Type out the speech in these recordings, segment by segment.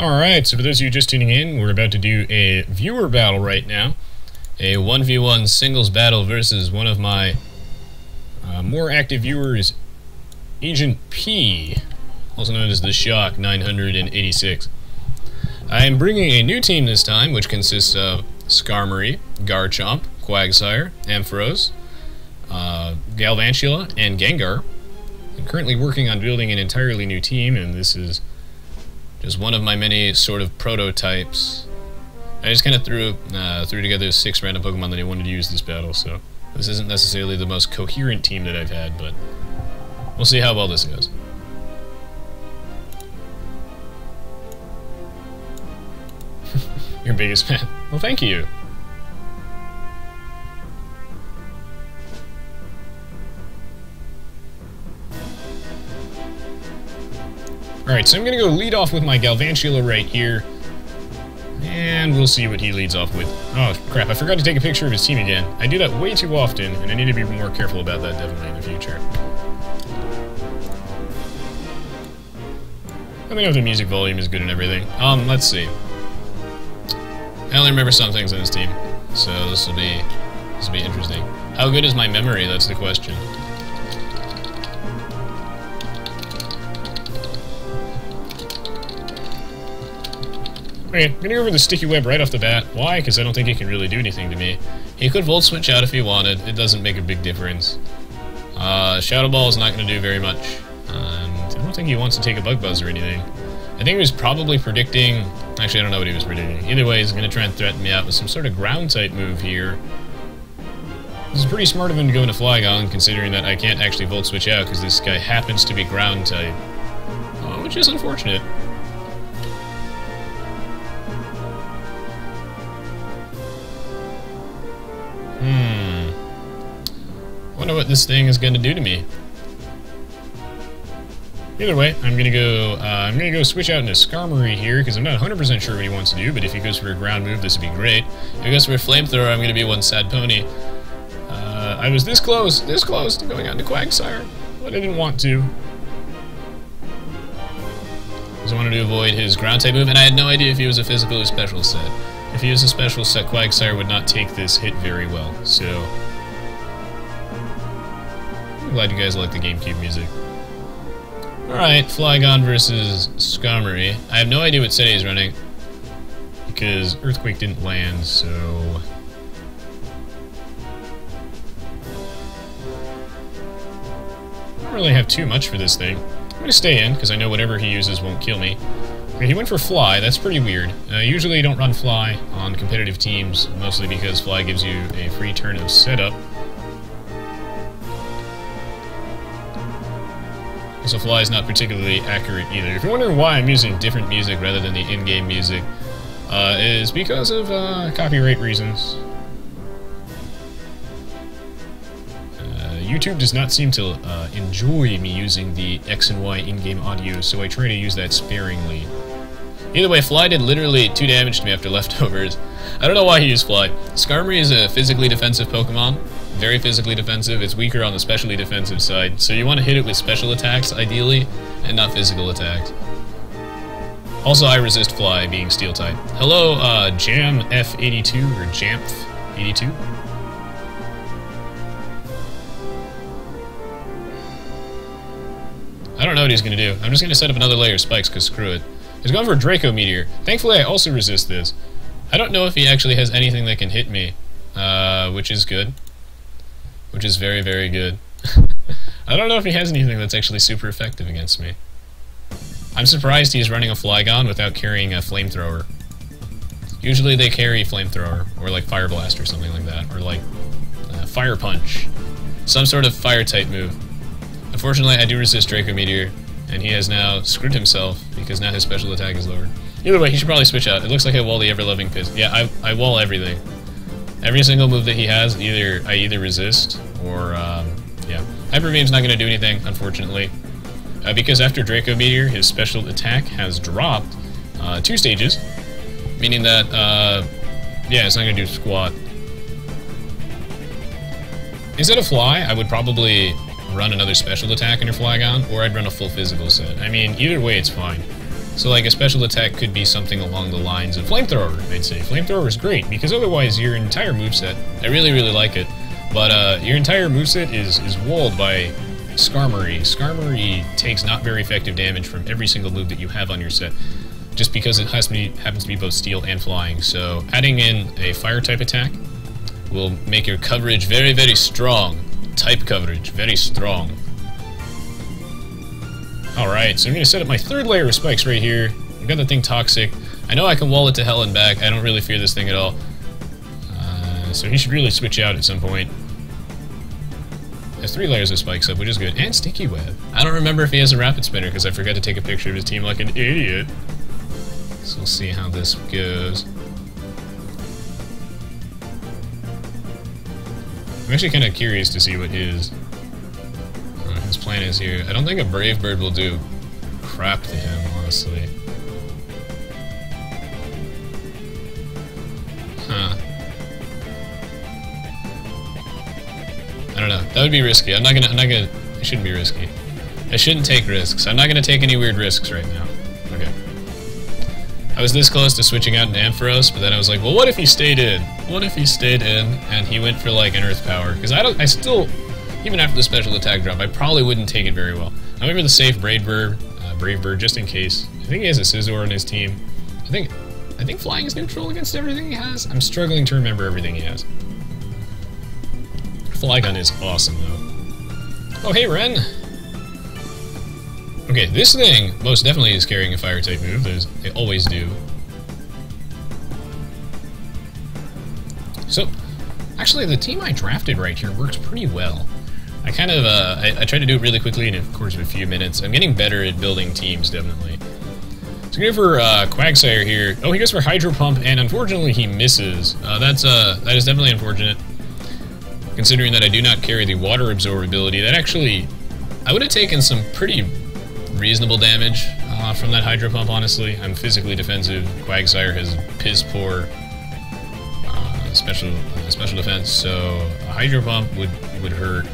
Alright, so for those of you just tuning in, we're about to do a viewer battle right now. A 1v1 singles battle versus one of my more active viewers, AgentP, also known as Theshock986. I am bringing a new team this time, which consists of Skarmory, Garchomp, Quagsire, Ampharos, Galvantula, and Gengar. I'm currently working on building an entirely new team, and this is just one of my many sort of prototypes. I just kind of threw together 6 random Pokemon that I wanted to use this battle, so this isn't necessarily the most coherent team that I've had, but we'll see how well this goes. Your biggest fan. Well, thank you. Alright, so I'm gonna go lead off with my Galvantula right here. And we'll see what he leads off with. Oh, crap, I forgot to take a picture of his team again. I do that way too often, and I need to be more careful about that definitely in the future. I think the music volume is good and everything. Let's see. I only remember some things on this team, so this will be interesting. How good is my memory? That's the question. Okay, I'm gonna go over the Sticky Web right off the bat. Why? Because I don't think he can really do anything to me. He could Volt Switch out if he wanted. It doesn't make a big difference. Shadow Ball is not gonna do very much. And I don't think he wants to take a Bug Buzz or anything. I think he was probably predicting... Actually, I don't know what he was predicting. Either way, he's gonna try and threaten me out with some sort of Ground-type move here. This is pretty smart of him to go into Flygon, considering that I can't actually Volt Switch out, because this guy happens to be Ground-type. Which is unfortunate. Wonder what this thing is going to do to me. Either way, I'm gonna go switch out into Skarmory here because I'm not 100% sure what he wants to do. But if he goes for a ground move, this would be great. If he goes for a flamethrower, I'm gonna be one sad pony. I was this close to going on to Quagsire, but I didn't want to. Because I wanted to avoid his ground type move, and I had no idea if he was a physical or special set. If he was a special set, Quagsire would not take this hit very well. So. I'm glad you guys like the GameCube music. Alright, Flygon versus Skarmory. I have no idea what set he's running, because Earthquake didn't land, so... I don't really have too much for this thing. I'm gonna stay in, because I know whatever he uses won't kill me. Okay, he went for Fly, that's pretty weird. Usually you don't run Fly on competitive teams, mostly because Fly gives you a free turn of setup. So Fly is not particularly accurate either. If you're wondering why I'm using different music rather than the in-game music, it is because of copyright reasons. YouTube does not seem to enjoy me using the X and Y in-game audio, so I try to use that sparingly. Either way, Fly did literally 2 damage to me after leftovers. I don't know why he used Fly. Skarmory is a physically defensive Pokemon. Very physically defensive. It's weaker on the specially defensive side, so you want to hit it with special attacks, ideally, and not physical attacks. Also, I resist Fly, being Steel-type. Hello, JamF82, or Jamf82? I don't know what he's going to do. I'm just going to set up another layer of spikes, because screw it. He's going for a Draco Meteor. Thankfully, I also resist this. I don't know if he actually has anything that can hit me, which is good. Which is very, very good. I don't know if he has anything that's actually super effective against me. I'm surprised he's running a Flygon without carrying a Flamethrower. Usually they carry Flamethrower, or like Fire Blast or something like that, or like Fire Punch. Some sort of fire-type move. Unfortunately, I do resist Draco Meteor, and he has now screwed himself, because now his special attack is lowered. Either way, he should probably switch out. It looks like I wall the ever-loving piss. Yeah, I wall everything. Every single move that he has, I either resist, or, yeah. Hyper Beam's not going to do anything, unfortunately. Because after Draco Meteor, his special attack has dropped 2 stages, meaning that, yeah, it's not going to do squat. Instead of Fly, I would probably run another special attack in your Flygon, or I'd run a full physical set. I mean, either way, it's fine. So like a special attack could be something along the lines of Flamethrower, I'd say. Flamethrower is great, because otherwise your entire moveset, I really, really like it, but your entire moveset is walled by Skarmory. Skarmory takes not very effective damage from every single move that you have on your set, just because it happens to be both steel and flying. So adding in a fire type attack will make your coverage very, very strong. Type coverage, very strong. Alright, so I'm going to set up my third layer of spikes right here. I've got the thing toxic. I know I can wall it to hell and back. I don't really fear this thing at all. So he should really switch out at some point. Has 3 layers of spikes up, which is good. And Sticky Web. I don't remember if he has a Rapid Spinner, because I forgot to take a picture of his team like an idiot. So we'll see how this goes. I'm actually kind of curious to see what his plan is here. I don't think a Brave Bird will do crap to him, honestly. Huh. I don't know. That would be risky. It shouldn't be risky. I shouldn't take risks. I'm not gonna take any weird risks right now. Okay. I was this close to switching out an Ampharos, but then I was like, well, what if he stayed in? What if he stayed in and he went for like an Earth Power? Because I still, even after the special attack drop, I probably wouldn't take it very well. I went for the safe Brave Bird, just in case. I think he has a Scizor on his team. I think flying is neutral against everything he has. I'm struggling to remember everything he has. Flygon is awesome, though. Oh, hey, Ren! Okay, this thing most definitely is carrying a fire-type move. They always do. So, actually, the team I drafted right here works pretty well. I kind of, I tried to do it really quickly in a course of a few minutes. I'm getting better at building teams, definitely. So I'm going to go for Quagsire here. Oh, he goes for Hydro Pump, and unfortunately he misses. That is definitely unfortunate, considering that I do not carry the Water Absorb ability. That actually, I would have taken some pretty reasonable damage from that Hydro Pump, honestly. I'm physically defensive. Quagsire has piss-poor special defense, so a Hydro Pump would hurt.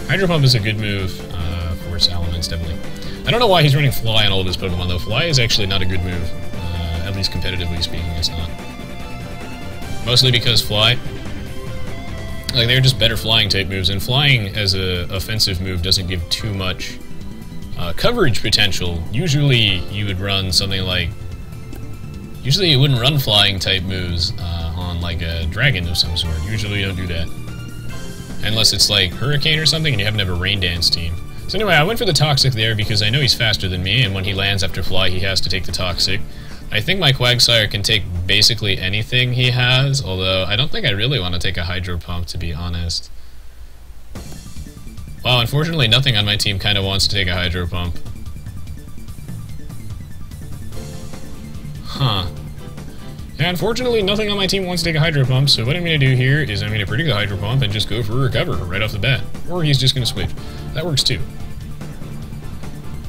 Hydro Pump is a good move for Salamence, definitely. I don't know why he's running Fly on all of his Pokemon, though. Fly is actually not a good move. At least competitively speaking, it's not. Mostly because Fly, like, they're just better flying type moves, and flying as a offensive move doesn't give too much coverage potential. Usually you would run something like... Usually you wouldn't run flying type moves on like a dragon of some sort. Usually you don't do that. Unless it's like Hurricane or something and you happen to have a Rain Dance team. So anyway, I went for the Toxic there because I know he's faster than me, and when he lands after Fly he has to take the Toxic. I think my Quagsire can take basically anything he has, although I don't think I really want to take a Hydro Pump, to be honest. Wow, unfortunately nothing on my team kind of wants to take a Hydro Pump. Huh. Yeah, unfortunately nothing on my team wants to take a Hydro Pump, so what I'm going to do here is I'm going to predict a Hydro Pump and just go for a Recover right off the bat. Or he's just going to switch. That works too.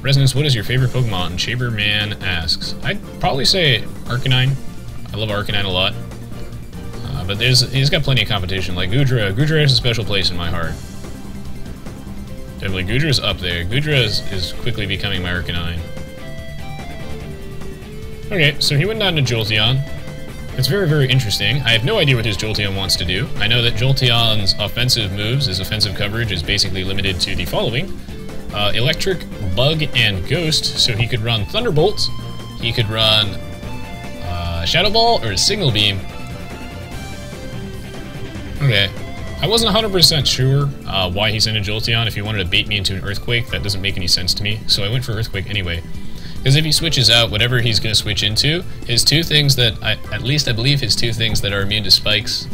Resonance, what is your favorite Pokemon? Shaberman asks. I'd probably say Arcanine. I love Arcanine a lot. But he's got plenty of competition, like Goodra. Goodra has a special place in my heart. Definitely, Goodra's up there. Goodra is quickly becoming my Arcanine. Okay, so he went down to Jolteon. It's very, very interesting. I have no idea what his Jolteon wants to do. I know that Jolteon's offensive moves, his offensive coverage, is basically limited to the following. Electric, Bug, and Ghost, so he could run Thunderbolt, he could run Shadow Ball, or Signal Beam. Okay. I wasn't 100% sure why he sent a Jolteon. If he wanted to bait me into an Earthquake, that doesn't make any sense to me, so I went for Earthquake anyway. Because if he switches out whatever he's going to switch into, his two things that, at least I believe his two things that are immune to spikes,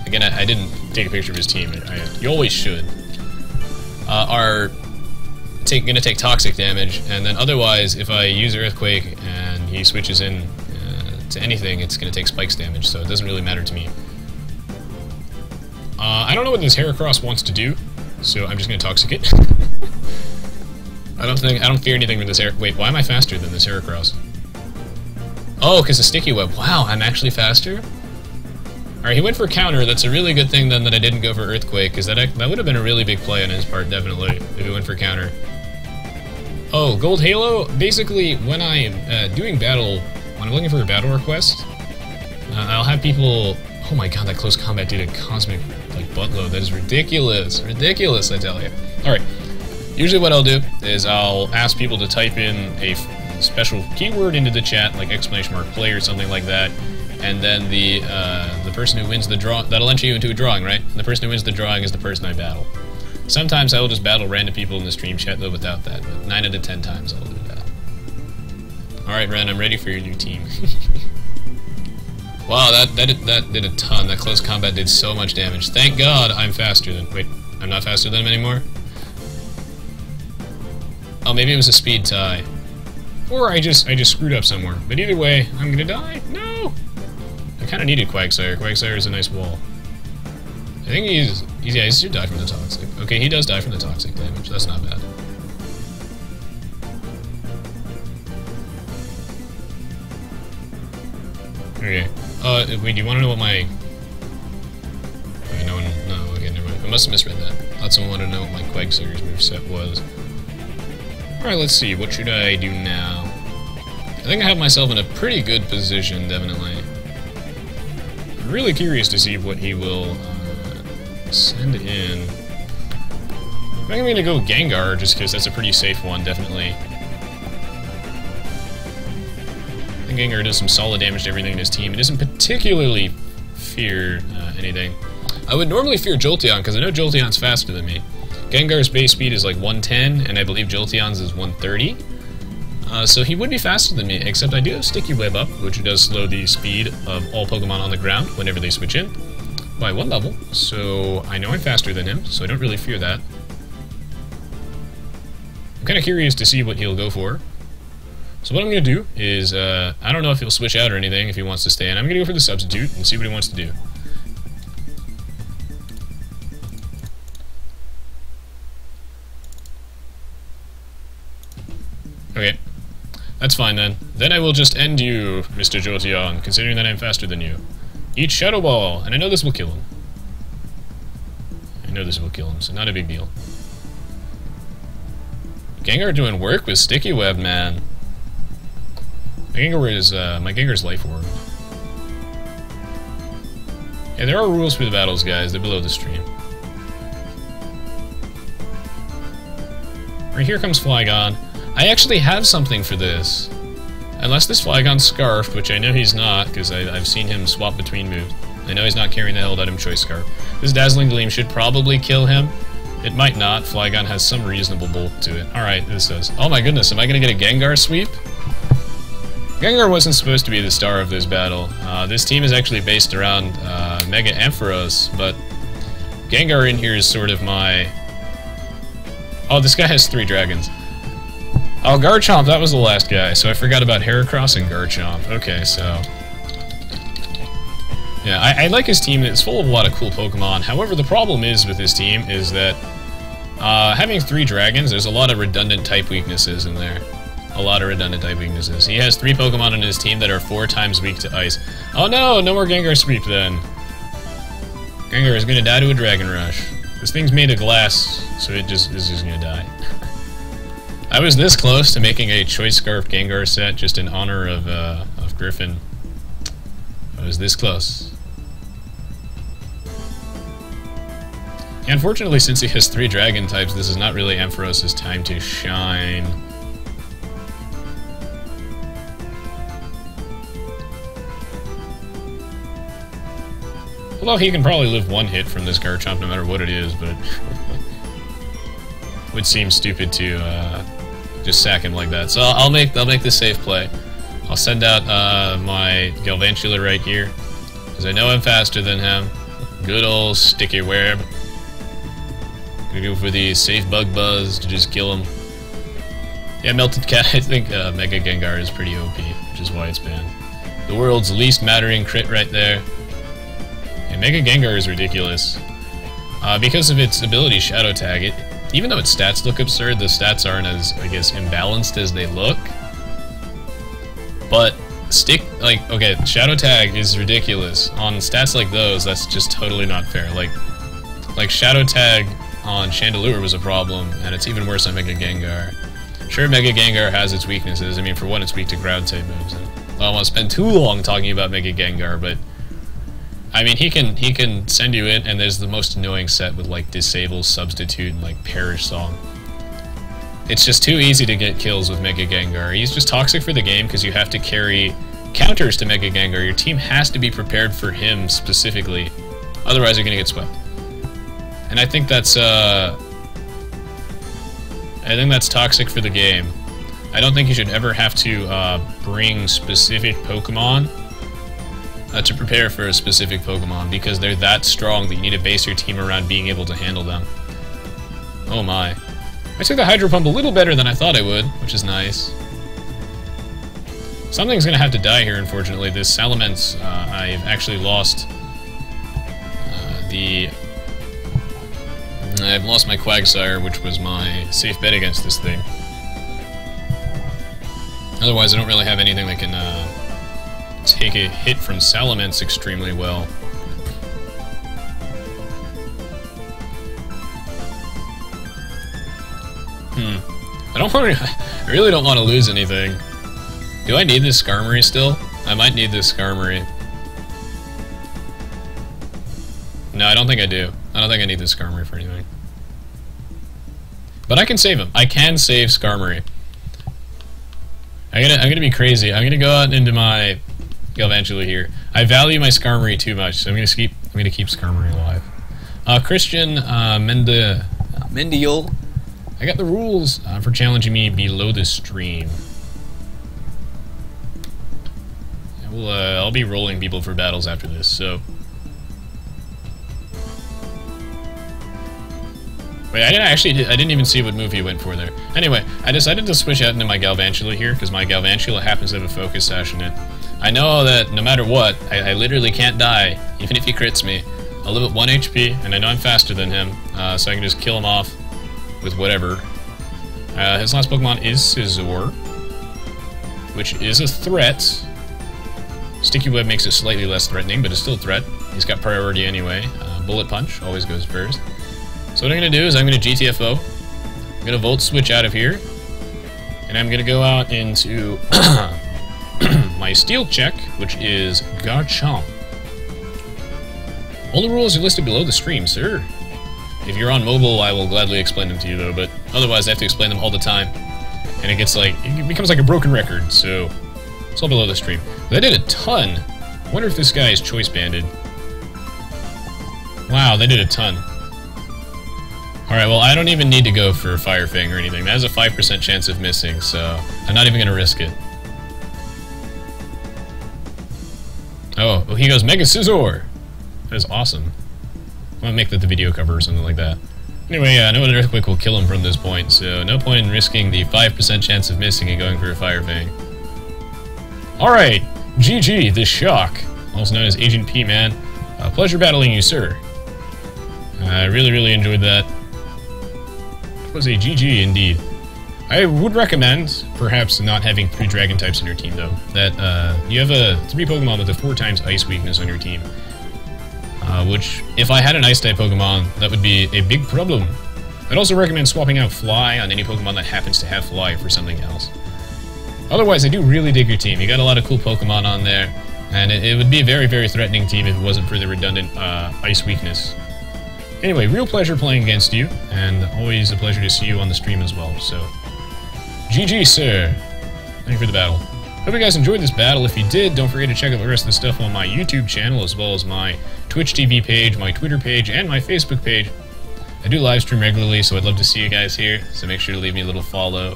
again, I didn't take a picture of his team, you always should, are going to take toxic damage, and then otherwise, if I use Earthquake and he switches in to anything, it's going to take spikes damage, so it doesn't really matter to me. I don't know what this Heracross wants to do, so I'm just going to Toxic it. I don't fear anything with this Wait, why am I faster than this Heracross? Oh, because of Sticky Web. Wow, I'm actually faster? Alright, he went for Counter. That's a really good thing then that I didn't go for Earthquake, because that would have been a really big play on his part, definitely, if he went for Counter. Oh, Gold Halo, basically when I'm doing battle, when I'm looking for a battle request, I'll have people, oh my god, that close combat did a cosmic, like, buttload. That is ridiculous. Ridiculous, I tell you. Alright, usually what I'll do is I'll ask people to type in a special keyword into the chat, like !play or something like that, and then the person who wins the draw, that'll enter you into a drawing, right? And the person who wins the drawing is the person I battle. Sometimes I will just battle random people in the stream chat, though, without that, but 9 out of 10 times I'll do that. Alright, Ren, I'm ready for your new team. Wow, that did a ton. That close combat did so much damage. Thank God I'm faster than... Wait, I'm not faster than him anymore? Oh, maybe it was a speed tie. Or I just screwed up somewhere. But either way, I'm gonna die. No! I kinda needed Quagsire. Quagsire is a nice wall. I think yeah, he should die from the toxic. Okay, he does die from the toxic damage. That's not bad. Okay. Wait, do you want to know what my... Okay, no, okay, never mind. I must have misread that. I thought someone wanted to know what my Quagsire's moveset was. Alright, let's see. What should I do now? I think I have myself in a pretty good position, definitely. I'm really curious to see what he will send in. I think I'm going to go Gengar, just because that's a pretty safe one, definitely. I think Gengar does some solid damage to everything in his team. He doesn't particularly fear anything. I would normally fear Jolteon, because I know Jolteon's faster than me. Gengar's base speed is like 110, and I believe Jolteon's is 130. So he would be faster than me, except I do have Sticky Web up, which does slow the speed of all Pokemon on the ground whenever they switch in by 1 level. So I know I'm faster than him, so I don't really fear that. I'm kind of curious to see what he'll go for. So what I'm going to do is, I don't know if he'll switch out or anything if he wants to stay in. I'm going to go for the substitute and see what he wants to do. Okay. That's fine then. Then I will just end you, Mr. Jolteon, considering that I'm faster than you. Eat Shadow Ball, and I know this will kill him. I know this will kill him, so not a big deal. Gengar doing work with Sticky Web, man. My Gengar's Life Orb. Yeah, there are rules for the battles, guys. They're below the stream. Right, here comes Flygon. I actually have something for this. Unless this Flygon's Scarfed, which I know he's not, because I've seen him swap between moves. I know he's not carrying the held item choice Scarf. This Dazzling Gleam should probably kill him. It might not. Flygon has some reasonable bulk to it. Alright, this does. Oh my goodness, am I going to get a Gengar sweep? Gengar wasn't supposed to be the star of this battle. This team is actually based around Mega Ampharos, but Gengar in here is sort of my... Oh, this guy has 3 dragons. Oh, Garchomp, that was the last guy, so I forgot about Heracross and Garchomp. Okay, so... Yeah, I like his team. It's full of a lot of cool Pokemon. However, the problem is with his team is that having 3 dragons, there's a lot of redundant type weaknesses in there. A lot of redundant type weaknesses. He has 3 Pokemon in his team that are 4 times weak to Ice. Oh no, no more Gengar Sweep then. Gengar is gonna die to a Dragon Rush. This thing's made of glass, so it is just gonna die. I was this close to making a Choice Scarf Gengar set just in honor of Griffin. I was this close. Yeah, unfortunately, since he has 3 dragon types, this is not really Ampharos' time to shine. Although he can probably live 1 hit from this Garchomp no matter what it is, but it would seem stupid to just sack him like that. So I'll make this safe play. I'll send out my Galvantula right here, because I know I'm faster than him. Good old Sticky Web. Gonna go for the safe Bug Buzz to just kill him. Yeah, Melted Cat, I think Mega Gengar is pretty OP, which is why it's banned. The world's least mattering crit right there. Yeah, Mega Gengar is ridiculous. Because of its ability Shadow Tag, even though its stats look absurd, the stats aren't as, I guess, imbalanced as they look. But okay, Shadow Tag is ridiculous. On stats like those, that's just totally not fair. Like Shadow Tag on Chandelure was a problem, and it's even worse on Mega Gengar. Sure, Mega Gengar has its weaknesses. I mean, for one, it's weak to ground-type moves. And I don't want to spend too long talking about Mega Gengar, but I mean, he can send you in, and there's the most annoying set with like Disable, Substitute, and like Perish Song. It's just too easy to get kills with Mega Gengar. He's just toxic for the game because you have to carry counters to Mega Gengar. Your team has to be prepared for him specifically, otherwise you're gonna get swept. And I think that's toxic for the game. I don't think you should ever have to bring specific Pokemon to prepare for a specific Pokemon, because they're that strong that you need to base your team around being able to handle them. Oh my. I took the Hydro Pump a little better than I thought I would, which is nice. Something's gonna have to die here, unfortunately. This Salamence, I've actually lost I've lost my Quagsire, which was my safe bet against this thing. Otherwise, I don't really have anything that can take a hit from Salamence extremely well. I really don't want to lose anything. Do I need this Skarmory still? I might need this Skarmory. No, I don't think I do. I don't think I need this Skarmory for anything. But I can save him. I can save Skarmory. I'm gonna be crazy. I'm gonna go out into my Galvantula here. I value my Skarmory too much, so I'm gonna keep Skarmory alive. Christian Mendiel, I got the rules for challenging me below the stream. I'll be rolling people for battles after this, so. Wait, I didn't even see what move he went for there. Anyway, I decided to switch out into my Galvantula here, because my Galvantula happens to have a Focus Sash in it. I know that no matter what, I literally can't die, even if he crits me. I'll live at 1 HP, and I know I'm faster than him, so I can just kill him off with whatever. His last Pokemon is Scizor, which is a threat. Sticky Web makes it slightly less threatening, but it's still a threat. He's got priority anyway. Bullet Punch always goes first. So what I'm going to do is I'm going to GTFO. I'm going to Volt Switch out of here. And I'm going to go out into my Steel check, which is Garchomp. All the rules are listed below the stream, sir. If you're on mobile, I will gladly explain them to you, though, but otherwise I have to explain them all the time. And it becomes like a broken record, so it's all below the stream. But I did a ton. I wonder if this guy is choice banded. Wow, they did a ton. Alright, well, I don't even need to go for Fire Fang or anything. That has a 5% chance of missing, so I'm not even going to risk it. Oh, he goes Mega Scizor! That is awesome. I'm gonna make that the video cover or something like that. Anyway, no other Earthquake will kill him from this point, so no point in risking the 5% chance of missing and going for a Fire Fang. Alright, GG, Theshock, also known as Agent P, man. Pleasure battling you, sir. I really enjoyed that. It was a GG indeed. I would recommend perhaps not having 3 Dragon types in your team, though. That you have 3 Pokemon with a 4 times Ice weakness on your team. Which, if I had an Ice-type Pokemon, that would be a big problem. I'd also recommend swapping out Fly on any Pokemon that happens to have Fly for something else. Otherwise, I do really dig your team. You got a lot of cool Pokemon on there, and it would be a very threatening team if it wasn't for the redundant Ice weakness. Anyway, real pleasure playing against you, and always a pleasure to see you on the stream as well, so. GG, sir. Thank you for the battle. Hope you guys enjoyed this battle. If you did, don't forget to check out the rest of the stuff on my YouTube channel, as well as my Twitch TV page, my Twitter page, and my Facebook page. I do live stream regularly, so I'd love to see you guys here, so make sure to leave me a little follow.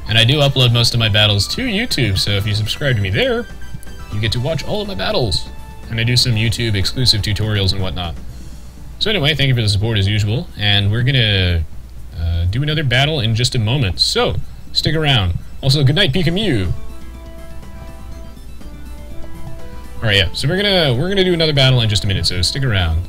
And I do upload most of my battles to YouTube, so if you subscribe to me there, you get to watch all of my battles. And I do some YouTube exclusive tutorials and whatnot. So anyway, thank you for the support as usual, and we're gonna do another battle in just a moment, so stick around. Also, good night, Pikachu! Alright, yeah, so we're gonna do another battle in just a minute, so stick around.